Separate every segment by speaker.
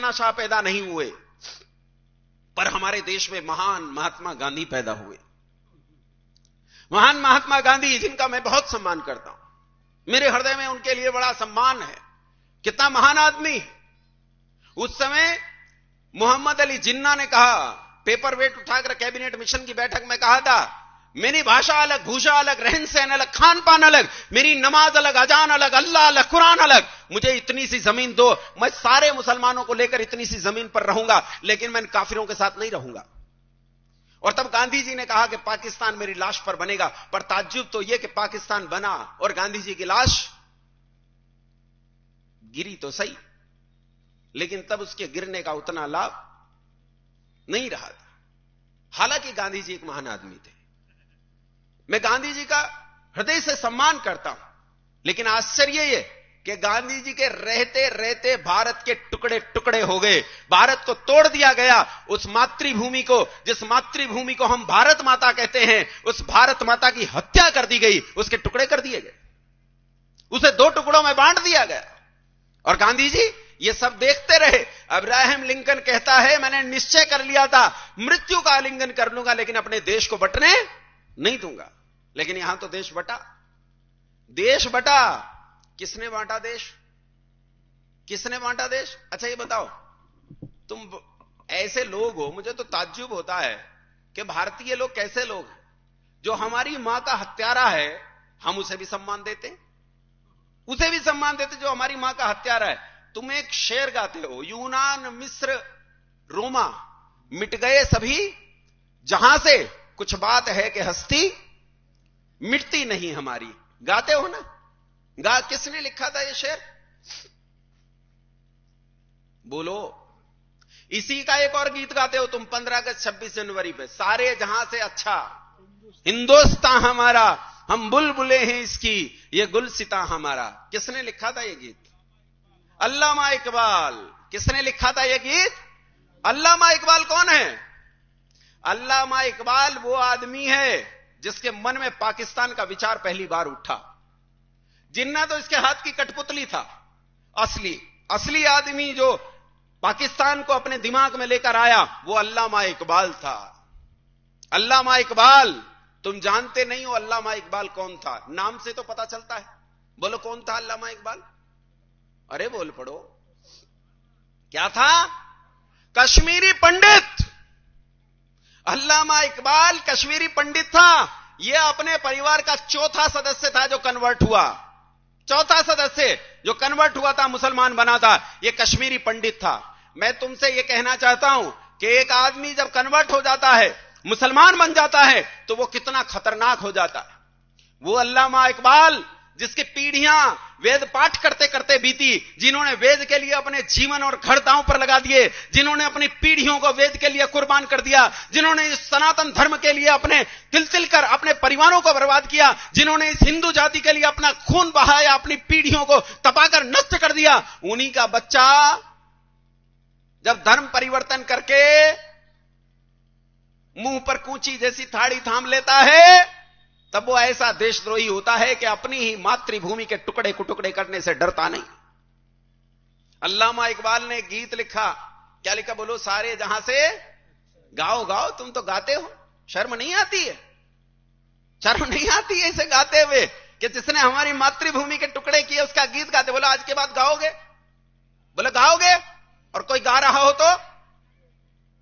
Speaker 1: तानाशाह पैदा नहीं हुए, पर हमारे देश में महान महात्मा गांधी पैदा हुए। महान महात्मा गांधी, जिनका मैं बहुत सम्मान करता हूं, मेरे हृदय में उनके लिए बड़ा सम्मान है। कितना महान आदमी। उस समय मोहम्मद अली जिन्ना ने कहा, पेपर वेट उठाकर कैबिनेट मिशन की बैठक में कहा था, मेरी भाषा अलग, भूषा अलग, रहन सहन अलग, खान पान अलग, मेरी नमाज अलग, अजान अलग, अल्लाह अलग, कुरान अलग, मुझे इतनी सी जमीन दो, मैं सारे मुसलमानों को लेकर इतनी सी जमीन पर रहूंगा, लेकिन मैं काफिरों के साथ नहीं रहूंगा। और तब गांधी जी ने कहा कि पाकिस्तान मेरी लाश पर बनेगा। पर ताज्जुब तो यह कि पाकिस्तान बना और गांधी जी की लाश गिरी तो सही, लेकिन तब उसके गिरने का उतना लाभ नहीं रहा था। हालांकि गांधी जी एक महान आदमी थे, मैं गांधी जी का हृदय से सम्मान करता हूं, लेकिन आश्चर्य यह कि गांधी जी के रहते रहते भारत के टुकड़े टुकड़े हो गए, भारत को तोड़ दिया गया। उस मातृभूमि को, जिस मातृभूमि को हम भारत माता कहते हैं, उस भारत माता की हत्या कर दी गई, उसके टुकड़े कर दिए गए, उसे दो टुकड़ों में बांट दिया गया। और गांधी जी ये सब देखते रहे। अब्राहम लिंकन कहता है, मैंने निश्चय कर लिया था मृत्यु का आलिंगन कर लूंगा, लेकिन अपने देश को बंटने नहीं दूंगा। लेकिन यहां तो देश बटा, देश बटा। किसने बांटा देश? किसने बांटा देश? अच्छा ये बताओ, तुम ऐसे लोग हो, मुझे तो ताज्जुब होता है कि भारतीय लोग कैसे लोग हैं, जो हमारी मां का हत्यारा है हम उसे भी सम्मान देते हैं, उसे भी सम्मान देते जो हमारी मां का हत्यारा है। तुम एक शेर गाते हो, यूनान मिस्र रोमा मिट गए सभी जहां से, कुछ बात है कि हस्ती मिटती नहीं हमारी। गाते हो ना? किसने लिखा था ये शेर? बोलो। इसी का एक और गीत गाते हो तुम 15 अगस्त 26 जनवरी पे, सारे जहां से अच्छा हिंदुस्तान हमारा, हम बुलबुले हैं इसकी, ये गुलसिता हमारा। किसने लिखा था ये गीत? अल्लामा इकबाल। किसने लिखा था ये गीत? अल्लामा इकबाल। कौन है अल्लामा इकबाल? वो आदमी है जिसके मन में पाकिस्तान का विचार पहली बार उठा। जिन्ना तो इसके हाथ की कठपुतली था। असली आदमी जो पाकिस्तान को अपने दिमाग में लेकर आया वो अल्लामा इकबाल था। अल्लामा इकबाल, तुम जानते नहीं हो अल्लामा इकबाल कौन था? नाम से तो पता चलता है। बोलो कौन था अल्लामा इकबाल? अरे बोल पड़ो। क्या था? कश्मीरी पंडित। अल्लामा इकबाल कश्मीरी पंडित था। यह अपने परिवार का चौथा सदस्य था जो कन्वर्ट हुआ। चौथा सदस्य जो कन्वर्ट हुआ था, मुसलमान बना था, यह कश्मीरी पंडित था। मैं तुमसे यह कहना चाहता हूं कि एक आदमी जब कन्वर्ट हो जाता है, मुसलमान बन जाता है, तो वो कितना खतरनाक हो जाता है। वो अल्लामा इकबाल जिसकी पीढ़ियां वेद पाठ करते करते बीती, जिन्होंने वेद के लिए अपने जीवन और घर दांव पर लगा दिए, जिन्होंने अपनी पीढ़ियों को वेद के लिए कुर्बान कर दिया, जिन्होंने इस सनातन धर्म के लिए अपने तिल कर अपने परिवारों को बर्बाद किया, जिन्होंने इस हिंदू जाति के लिए अपना खून बहाया, अपनी पीढ़ियों को तपाकर नष्ट कर दिया, उन्हीं का बच्चा जब धर्म परिवर्तन करके मुंह पर कूंची जैसी थाड़ी थाम लेता है, तब वो ऐसा देशद्रोही होता है कि अपनी ही मातृभूमि के टुकड़े को टुकड़े करने से डरता नहीं। अल्लामा इकबाल ने गीत लिखा। क्या लिखा? बोलो। सारे जहां से गाओ गाओ। तुम तो गाते हो, शर्म नहीं आती है? शर्म नहीं आती है इसे गाते हुए कि जिसने हमारी मातृभूमि के टुकड़े किए उसका गीत गाते? बोलो आज के बाद गाओगे? बोलो गाओगे। और कोई गा रहा हो तो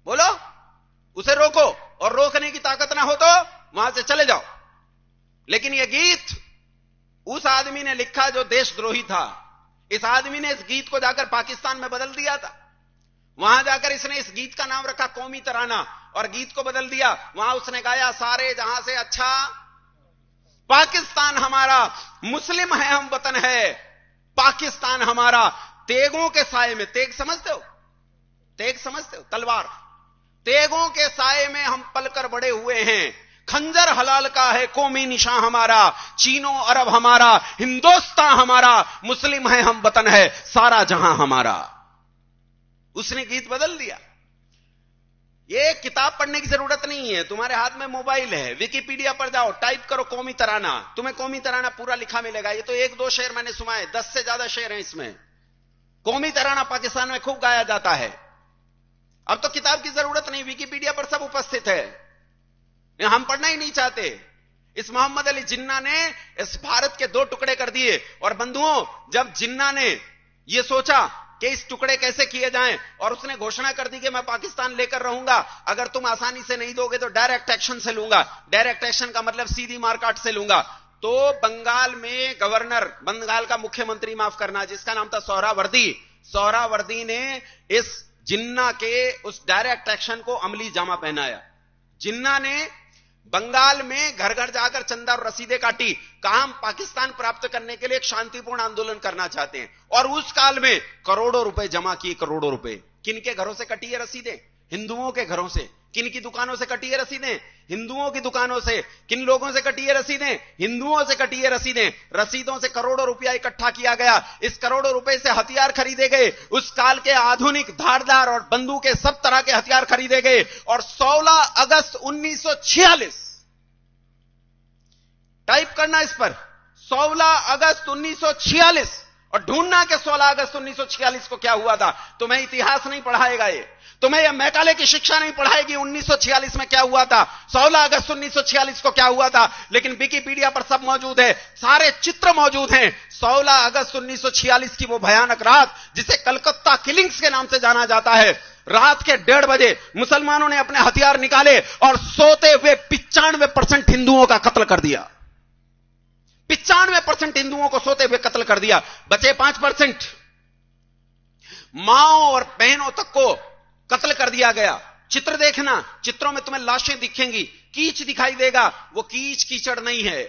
Speaker 1: बोलो, उसे रोको, और रोकने की ताकत ना हो तो वहां से चले जाओ। लेकिन यह गीत उस आदमी ने लिखा जो देशद्रोही था। इस आदमी ने इस गीत को जाकर पाकिस्तान में बदल दिया था। वहां जाकर इसने इस गीत का नाम रखा कौमी तराना, और गीत को बदल दिया। वहां उसने गाया, सारे जहां से अच्छा पाकिस्तान हमारा, मुस्लिम है हम वतन है पाकिस्तान हमारा। तेगों के साए में, तेग समझते हो? तेग समझते हो? तलवार। तेगों के साए में हम पलकर बड़े हुए हैं। खंजर हलाल का है कौमी निशान हमारा, चीनो अरब हमारा, हिंदुस्तान हमारा, मुस्लिम है हम वतन है सारा जहां हमारा। उसने गीत बदल दिया। ये किताब पढ़ने की जरूरत नहीं है, तुम्हारे हाथ में मोबाइल है, विकिपीडिया पर जाओ, टाइप करो कौमी तराना, तुम्हें कौमी तराना पूरा लिखा मिलेगा। ये तो 1-2 शेर मैंने सुनाए, 10 से ज्यादा शेर हैं इसमें। कौमी तराना पाकिस्तान में खूब गाया जाता है। अब तो किताब की जरूरत नहीं, विकिपीडिया पर सब उपस्थित है, हम पढ़ना ही नहीं चाहते। इस मोहम्मद अली जिन्ना ने इस भारत के 2 टुकड़े कर दिए। और बंधुओं, जब जिन्ना ने यह सोचा कि इस टुकड़े कैसे किए जाएं, और उसने घोषणा कर दी कि मैं पाकिस्तान लेकर रहूंगा, अगर तुम आसानी से नहीं दोगे तो डायरेक्ट एक्शन से लूंगा। डायरेक्ट एक्शन का मतलब सीधी मारकाट से लूंगा। तो बंगाल में गवर्नर, बंगाल का मुख्यमंत्री माफ करना, जिसका नाम था सोहरावर्दी ने इस जिन्ना के उस डायरेक्ट एक्शन को अमली जामा पहनाया। जिन्ना ने बंगाल में घर घर जाकर चंदा और रसीदें काटी, कहा हम पाकिस्तान प्राप्त करने के लिए एक शांतिपूर्ण आंदोलन करना चाहते हैं। और उस काल में करोड़ों रुपए जमा किए, करोड़ों रुपए। किनके घरों से कटी है रसीदें? हिंदुओं के घरों से। किन की दुकानों से कटी है रसीदें? हिंदुओं की दुकानों से। किन लोगों से कटी है रसीदें? हिंदुओं से कटी है रसीदें। रसीदों से करोड़ों रुपया इकट्ठा किया गया। इस करोड़ों रुपए से हथियार खरीदे गए, उस काल के आधुनिक धारदार और बंदूकें, सब तरह के हथियार खरीदे गए। और 16 अगस्त 1946, टाइप करना इस पर, 16 अगस्त 1946, और ढूंढना कि 16 अगस्त 1946 को क्या हुआ था। तुम्हें इतिहास नहीं पढ़ाएगा ये, तुम्हें यह मैकाले की शिक्षा नहीं पढ़ाएगी 1946 में क्या हुआ था, 16 अगस्त 1946 को क्या हुआ था। लेकिन विकिपीडिया पर सब मौजूद है, सारे चित्र मौजूद हैं। 16 अगस्त 1946 की वो भयानक रात, जिसे कलकत्ता किलिंग्स के नाम से जाना जाता है, रात के 1:30 बजे मुसलमानों ने अपने हथियार निकाले और सोते हुए 95% हिंदुओं का कत्ल कर दिया। 95% हिंदुओं को सोते हुए कत्ल कर दिया। बचे 5%, माओ और बहनों तक को कत्ल कर दिया गया। चित्र देखना, चित्रों में तुम्हें लाशें दिखेंगी, कीच दिखाई देगा। वो कीच कीचड़ नहीं है,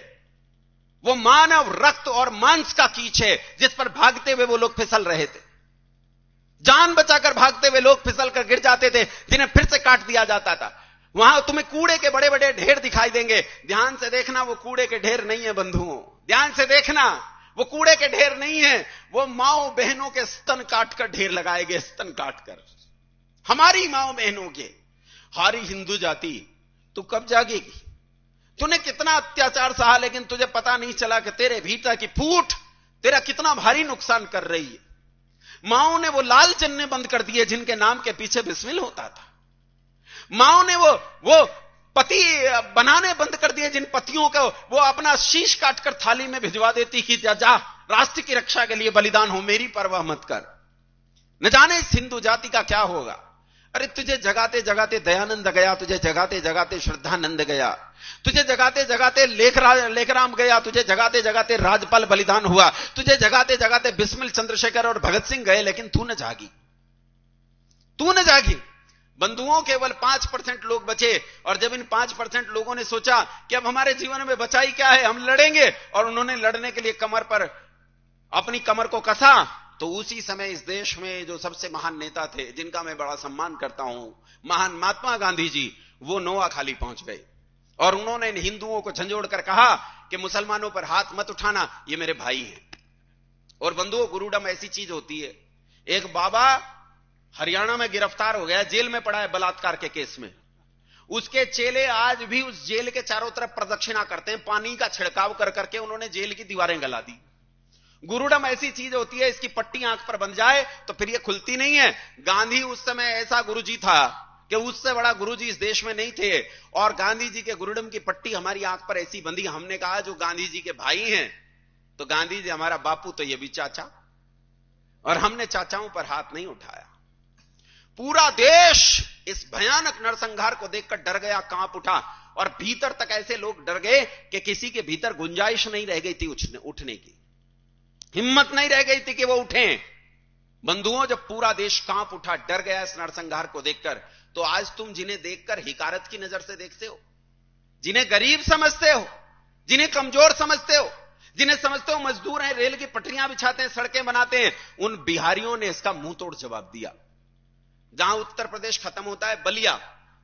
Speaker 1: वो मानव रक्त और मांस का कीच है, जिस पर भागते हुए वो लोग फिसल रहे थे। जान बचाकर भागते हुए लोग फिसल कर गिर जाते थे, जिन्हें फिर से काट दिया जाता था। वहां तुम्हें कूड़े के बड़े बड़े ढेर दिखाई देंगे। ध्यान से देखना, वो कूड़े के ढेर नहीं है बंधुओं, ध्यान से देखना, वो कूड़े के ढेर नहीं है, वो माओ बहनों के स्तन काटकर ढेर लगाए गए, स्तन काटकर। हमारी माओ बहनों के। हारी हिंदू जाति, तू कब जागेगी? तूने कितना अत्याचार सहा, लेकिन तुझे पता नहीं चला कि तेरे भीतर की फूट तेरा कितना भारी नुकसान कर रही है। माओ ने वो लाल चन्ने बंद कर दिए जिनके नाम के पीछे बिस्मिल होता था। माओ ने वो पति बनाने बंद कर दिए जिन पतियों को वो अपना शीश काटकर थाली में भिजवा देती कि जा राष्ट्र की रक्षा के लिए बलिदान हो, मेरी परवाह मत कर। न जाने इस हिंदू जाति का क्या होगा। अरे तुझे जगाते जगाते दयानंद गया, तुझे जगाते जगाते श्रद्धानंद गया, तुझे जगाते जगाते लेखराम गया, तुझे जगाते जगाते राजपाल बलिदान हुआ, तुझे जगाते जगाते बिस्मिल चंद्रशेखर और भगत सिंह गए, लेकिन तू न जागी, तू न जागी। बंधुओं, केवल 5% लोग बचे। और जब इन 5% लोगों ने सोचा कि अब हमारे जीवन में बचाई क्या है, हम लड़ेंगे, और उन्होंने लड़ने के लिए कमर पर अपनी कमर को कसा, तो उसी समय इस देश में जो सबसे महान नेता थे, जिनका मैं बड़ा सम्मान करता हूं, महान महात्मा गांधी जी, वो नोआखाली पहुंच गए। और उन्होंने इन हिंदुओं को झंझोड़ कर कहा कि मुसलमानों पर हाथ मत उठाना, ये मेरे भाई हैं। और बंधुओं, गुरुडम ऐसी चीज होती है। एक बाबा हरियाणा में गिरफ्तार हो गया, जेल में पड़ा है बलात्कार के केस में। उसके चेले आज भी उस जेल के चारों तरफ प्रदक्षिणा करते हैं, पानी का छिड़काव कर करके उन्होंने जेल की दीवारें गला दी। गुरुडम ऐसी चीज होती है, इसकी पट्टी आंख पर बंध जाए तो फिर ये खुलती नहीं है। गांधी उस समय ऐसा गुरुजी था कि उससे बड़ा गुरुजी इस देश में नहीं थे। और गांधी जी के गुरुडम की पट्टी हमारी आंख पर ऐसी बंधी, हमने कहा जो गांधी जी के भाई हैं, तो गांधी जी हमारा बापू, तो ये भी चाचा, और हमने चाचाओं पर हाथ नहीं उठाया। पूरा देश इस भयानक नरसंहार को देखकर डर गया, कांप उठा, और भीतर तक ऐसे लोग डर गए कि किसी के भीतर गुंजाइश नहीं रह गई थी उठने की, हिम्मत नहीं रह गई थी कि वो उठें। बंधुओं, जब पूरा देश कांप उठा, डर गया इस नरसंहार को देखकर, तो आज तुम जिन्हें देखकर हिकारत की नजर से देखते हो, जिन्हें गरीब समझते हो, जिन्हें कमजोर समझते हो, जिन्हें समझते हो मजदूर हैं, रेल की पटरियां बिछाते हैं, सड़कें बनाते हैं, उन बिहारियों ने इसका मुंह तोड़ जवाब दिया। जहां उत्तर प्रदेश खत्म होता है बलिया,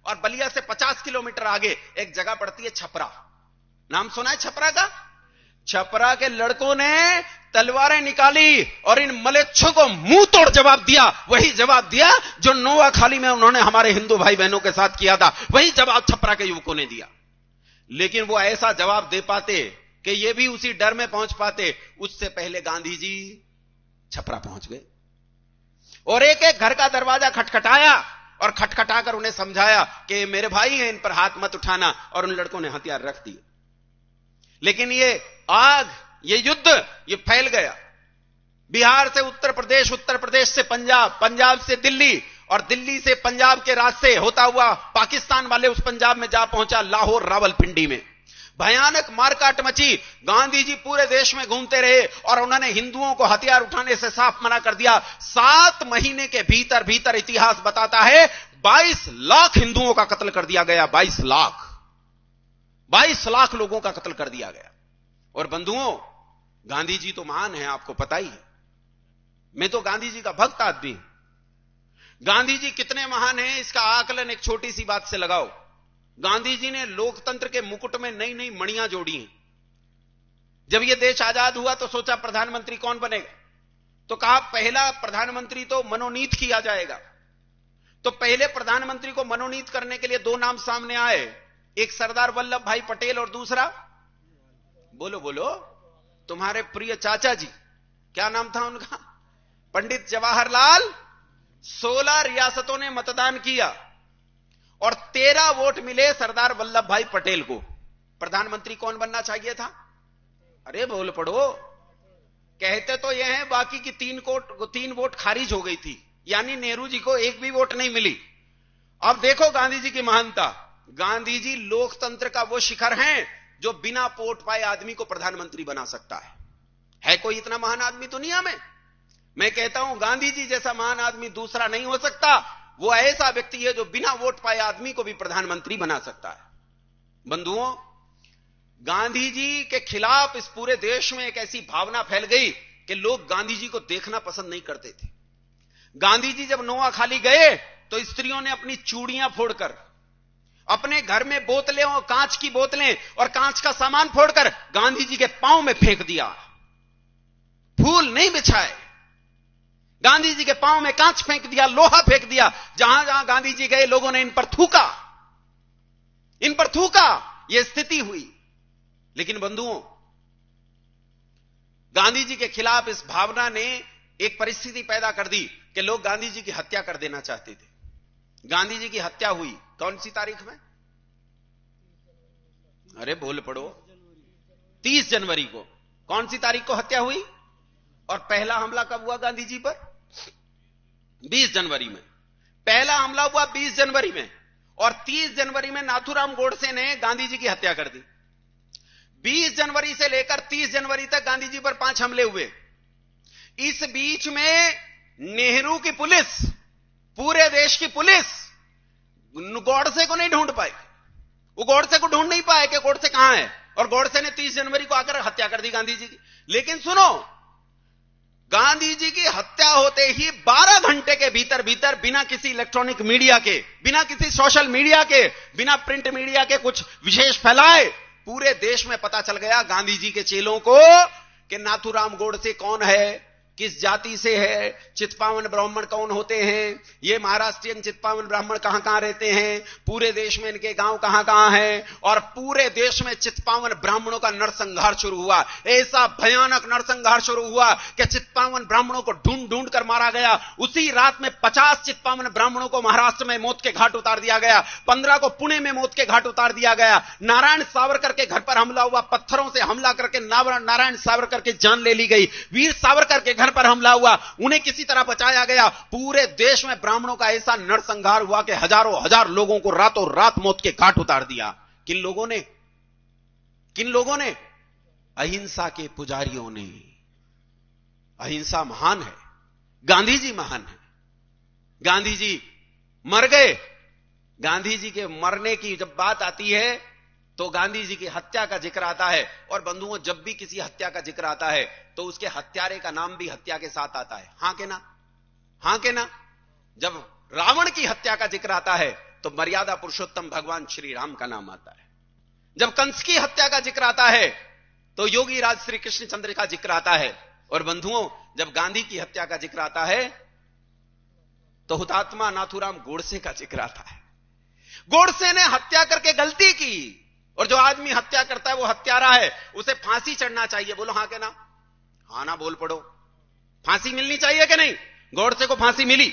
Speaker 1: और बलिया से 50 किलोमीटर आगे एक जगह पड़ती है छपरा। नाम सुना है छपरा का? छपरा के लड़कों ने तलवारें निकाली और इन मलेच्छों को मुंह तोड़ जवाब दिया। वही जवाब दिया जो नोआखाली में उन्होंने हमारे हिंदू भाई बहनों के साथ किया था, वही जवाब छपरा के युवकों ने दिया। लेकिन वो ऐसा जवाब दे पाते कि ये भी उसी डर में पहुंच पाते, उससे पहले गांधी जी छपरा पहुंच गए। और एक एक घर का दरवाजा खटखटाया और खटखटाकर उन्हें समझाया कि ये मेरे भाई हैं, इन पर हाथ मत उठाना, और उन लड़कों ने हथियार रख दिए। लेकिन ये आग, ये युद्ध, ये फैल गया बिहार से उत्तर प्रदेश, उत्तर प्रदेश से पंजाब, पंजाब से दिल्ली, और दिल्ली से पंजाब के रास्ते होता हुआ पाकिस्तान वाले उस पंजाब में जा पहुंचा, लाहौर रावलपिंडी में। भयानक मारकाट मची। गांधी जी पूरे देश में घूमते रहे और उन्होंने हिंदुओं को हथियार उठाने से साफ मना कर दिया। 7 महीने के भीतर भीतर इतिहास बताता है 22 लाख हिंदुओं का कत्ल कर दिया गया। 22 लाख लोगों का कत्ल कर दिया गया। और बंधुओं, गांधी जी तो महान है, आपको पता ही है। मैं तो गांधी जी का भक्त आदमी हूं। गांधी जी कितने महान हैं इसका आकलन एक छोटी सी बात से लगाओ। गांधी जी ने लोकतंत्र के मुकुट में नई नई मणियां जोड़ी हैं। जब यह देश आजाद हुआ तो सोचा प्रधानमंत्री कौन बनेगा, तो कहा पहला प्रधानमंत्री तो मनोनीत किया जाएगा। तो पहले प्रधानमंत्री को मनोनीत करने के लिए 2 नाम सामने आए, एक सरदार वल्लभ भाई पटेल और दूसरा, बोलो बोलो, तुम्हारे प्रिय चाचा जी, क्या नाम था उनका, पंडित जवाहरलाल। 16 रियासतों ने मतदान किया और 13 वोट मिले सरदार वल्लभ भाई पटेल को। प्रधानमंत्री कौन बनना चाहिए था? अरे बोल पड़ो। कहते तो यह है बाकी की 3 वोट खारिज हो गई थी, यानी नेहरू जी को एक भी वोट नहीं मिली। अब देखो गांधी जी की महानता। गांधी जी लोकतंत्र का वो शिखर हैं जो बिना वोट पाए आदमी को प्रधानमंत्री बना सकता है कोई इतना महान आदमी दुनिया में? मैं कहता हूं गांधी जी जैसा महान आदमी दूसरा नहीं हो सकता। वो ऐसा व्यक्ति है जो बिना वोट पाए आदमी को भी प्रधानमंत्री बना सकता है। बंधुओं, गांधी जी के खिलाफ इस पूरे देश में एक ऐसी भावना फैल गई कि लोग गांधी जी को देखना पसंद नहीं करते थे। गांधी जी जब नोआखाली गए तो स्त्रियों ने अपनी चूड़ियां फोड़कर, अपने घर में बोतलें और कांच की बोतलें और कांच का सामान फोड़कर गांधी जी के पांव में फेंक दिया। फूल नहीं बिछाए, गांधी जी के पांव में कांच फेंक दिया, लोहा फेंक दिया। जहां जहां गांधी जी गए लोगों ने इन पर थूका। यह स्थिति हुई। लेकिन बंधुओं, गांधी जी के खिलाफ इस भावना ने एक परिस्थिति पैदा कर दी कि लोग गांधी जी की हत्या कर देना चाहते थे। गांधी जी की हत्या हुई कौन सी तारीख में? अरे बोल पड़ो, 30 जनवरी को। कौन सी तारीख को हत्या हुई? और पहला हमला कब हुआ गांधी जी पर? 20 जनवरी में। पहला हमला हुआ 20 जनवरी में और 30 जनवरी में नाथूराम गोडसे ने गांधी जी की हत्या कर दी। 20 जनवरी से लेकर 30 जनवरी तक गांधी जी पर 5 हमले हुए। इस बीच में नेहरू की पुलिस, पूरे देश की पुलिस गोडसे को नहीं ढूंढ पाई। वो गोडसे को ढूंढ नहीं पाए कि गोडसे कहां है, और गोडसे ने 30 जनवरी को आकर हत्या कर दी गांधी जी की। लेकिन सुनो, गांधी जी की हत्या होते ही 12 घंटे के भीतर भीतर बिना किसी इलेक्ट्रॉनिक मीडिया के, बिना किसी सोशल मीडिया के, बिना प्रिंट मीडिया के कुछ विशेष फैलाए, पूरे देश में पता चल गया गांधी जी के चेलों को कि नाथूराम गोडसे कौन है, किस जाति से है, चित्पावन ब्राह्मण कौन होते हैं, ये महाराष्ट्रियन चित्पावन ब्राह्मण कहां कहां रहते हैं, पूरे देश में इनके गांव कहां कहां हैं। और पूरे देश में चित्पावन ब्राह्मणों का नरसंहार शुरू हुआ। ऐसा भयानक नरसंहार शुरू हुआ कि चित्पावन ब्राह्मणों को ढूंढ ढूंढ कर मारा गया। उसी रात में 50 चित्पावन ब्राह्मणों को महाराष्ट्र में मौत के घाट उतार दिया गया। 15 को पुणे में मौत के घाट उतार दिया गया। नारायण सावरकर के घर पर हमला हुआ, पत्थरों से हमला करके नारायण सावरकर की जान ले ली गई। वीर सावरकर के घर पर हमला हुआ, उन्हें किसी तरह बचाया गया। पूरे देश में ब्राह्मणों का ऐसा नरसंहार हुआ कि हजारों हजार लोगों को रातों रात मौत के घाट उतार दिया। किन लोगों ने? अहिंसा के पुजारियों ने। अहिंसा महान है, गांधी जी महान है। गांधी जी मर गए। गांधी जी के मरने की जब बात आती है तो गांधी जी की हत्या का जिक्र आता है। और बंधुओं, जब भी किसी हत्या का जिक्र आता है तो उसके हत्यारे का नाम भी हत्या के साथ आता है। हां के ना? हां के ना? जब रावण की हत्या का जिक्र आता है तो मर्यादा पुरुषोत्तम भगवान श्री राम का नाम आता है। जब कंस की हत्या का जिक्र आता है तो योगी राज श्री कृष्णचंद्र का जिक्र आता है। और बंधुओं, जब गांधी की हत्या का जिक्र आता है तो हुतात्मा नाथूराम गोडसे का जिक्र आता है। गोडसे ने हत्या करके गलती की, और जो आदमी हत्या करता है वो हत्यारा है, उसे फांसी चढ़ना चाहिए। बोलो हां के ना? हां ना बोल पड़ो। फांसी मिलनी चाहिए कि नहीं? गोडसे को फांसी मिली,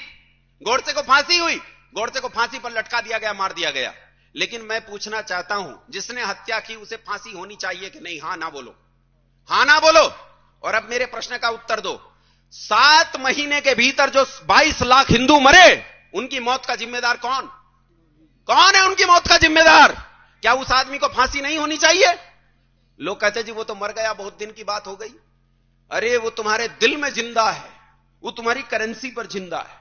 Speaker 1: गोडसे को फांसी हुई, गोडसे को फांसी पर लटका दिया गया, मार दिया गया। लेकिन मैं पूछना चाहता हूं, जिसने हत्या की उसे फांसी होनी चाहिए कि नहीं? हां ना बोलो, हां ना बोलो। और अब मेरे प्रश्न का उत्तर दो। 7 महीने के भीतर जो 22 लाख हिंदू मरे, उनकी मौत का जिम्मेदार कौन? कौन है उनकी मौत का जिम्मेदार? क्या उस आदमी को फांसी नहीं होनी चाहिए? लोग कहते जी वो तो मर गया, बहुत दिन की बात हो गई। अरे वो तुम्हारे दिल में जिंदा है, वो तुम्हारी करेंसी पर जिंदा है,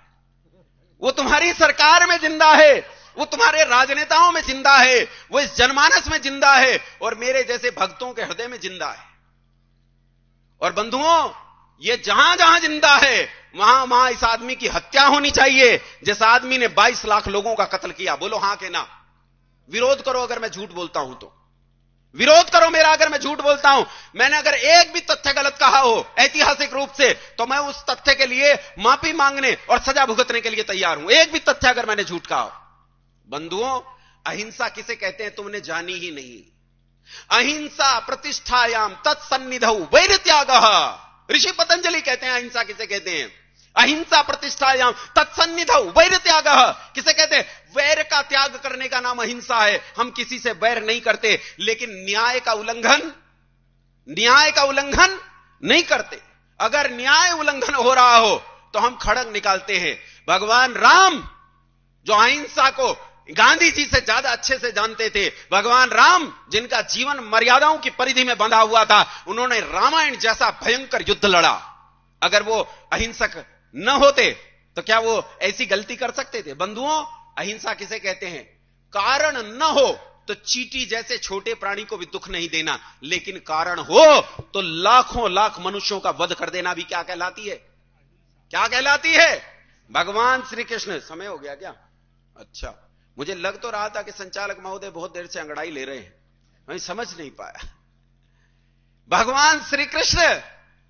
Speaker 1: वो तुम्हारी सरकार में जिंदा है, वो तुम्हारे राजनेताओं में जिंदा है, वो इस जनमानस में जिंदा है और मेरे जैसे भक्तों के हृदय में जिंदा है। और बंधुओं, ये जहां जहां जिंदा है वहां वहां इस आदमी की हत्या होनी चाहिए, जिस आदमी ने 22 लाख लोगों का कत्ल किया। बोलो हां के ना? विरोध करो अगर मैं झूठ बोलता हूं तो, विरोध करो मेरा अगर मैं झूठ बोलता हूं। मैंने अगर एक भी तथ्य गलत कहा हो ऐतिहासिक रूप से, तो मैं उस तथ्य के लिए माफी मांगने और सजा भुगतने के लिए तैयार हूं, एक भी तथ्य अगर मैंने झूठ कहा हो। बंधुओं, अहिंसा किसे कहते हैं तुमने जानी ही नहीं। अहिंसा प्रतिष्ठायाम तत्सन्निधौ वैरत्यागः। ऋषि पतंजलि कहते हैं अहिंसा किसे कहते हैं। अहिंसा प्रतिष्ठायाम तत्सन्निधौ वैरत्यागः किसे कहते हैं? वैर का त्याग करने का नाम अहिंसा है। हम किसी से वैर नहीं करते, लेकिन न्याय का उल्लंघन नहीं करते। अगर न्याय उल्लंघन हो रहा हो तो हम खड़ग निकालते हैं। भगवान राम जो अहिंसा को गांधी जी से ज्यादा अच्छे से जानते थे, भगवान राम जिनका जीवन मर्यादाओं की परिधि में बंधा हुआ था, उन्होंने रामायण जैसा भयंकर युद्ध लड़ा। अगर वो अहिंसक न होते तो क्या वो ऐसी गलती कर सकते थे? बंधुओं, अहिंसा किसे कहते हैं? कारण न हो तो चींटी जैसे छोटे प्राणी को भी दुख नहीं देना, लेकिन कारण हो तो लाखों लाख मनुष्यों का वध कर देना भी क्या कहलाती है? क्या कहलाती है? भगवान श्री कृष्ण। समय हो गया क्या? अच्छा, मुझे लग तो रहा था कि संचालक महोदय बहुत देर से अंगड़ाई ले रहे हैं, मैं समझ नहीं पाया। भगवान श्री कृष्ण,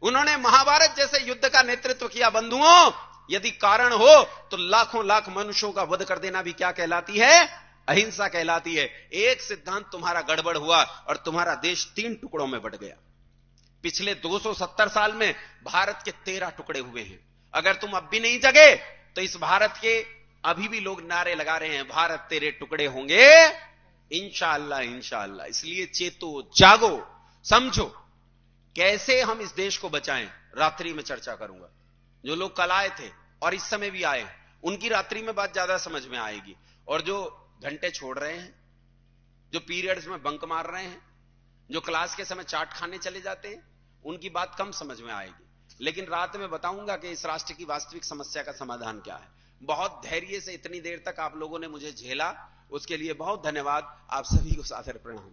Speaker 1: उन्होंने महाभारत जैसे युद्ध का नेतृत्व किया। बंधुओं, यदि कारण हो तो लाखों लाख मनुष्यों का वध कर देना भी क्या कहलाती है? अहिंसा कहलाती है। एक सिद्धांत तुम्हारा गड़बड़ हुआ और तुम्हारा देश 3 टुकड़ों में बंट गया। पिछले 270 साल में भारत के 13 टुकड़े हुए हैं। अगर तुम अब भी नहीं जगे तो इस भारत के अभी भी लोग नारे लगा रहे हैं, भारत तेरे टुकड़े होंगे इंशाअल्लाह इंशाअल्लाह। इसलिए चेतो, जागो, समझो कैसे हम इस देश को बचाएं। रात्रि में चर्चा करूंगा। जो लोग कल आए थे और इस समय भी आए, उनकी रात्रि में बात ज्यादा समझ में आएगी। और जो घंटे छोड़ रहे हैं, जो पीरियड्स में बंक मार रहे हैं, जो क्लास के समय चाट खाने चले जाते हैं, उनकी बात कम समझ में आएगी। लेकिन रात में बताऊंगा कि इस राष्ट्र की वास्तविक समस्या का समाधान क्या है। बहुत धैर्य से इतनी देर तक आप लोगों ने मुझे झेला, उसके लिए बहुत धन्यवाद। आप सभी को सादर प्रणाम।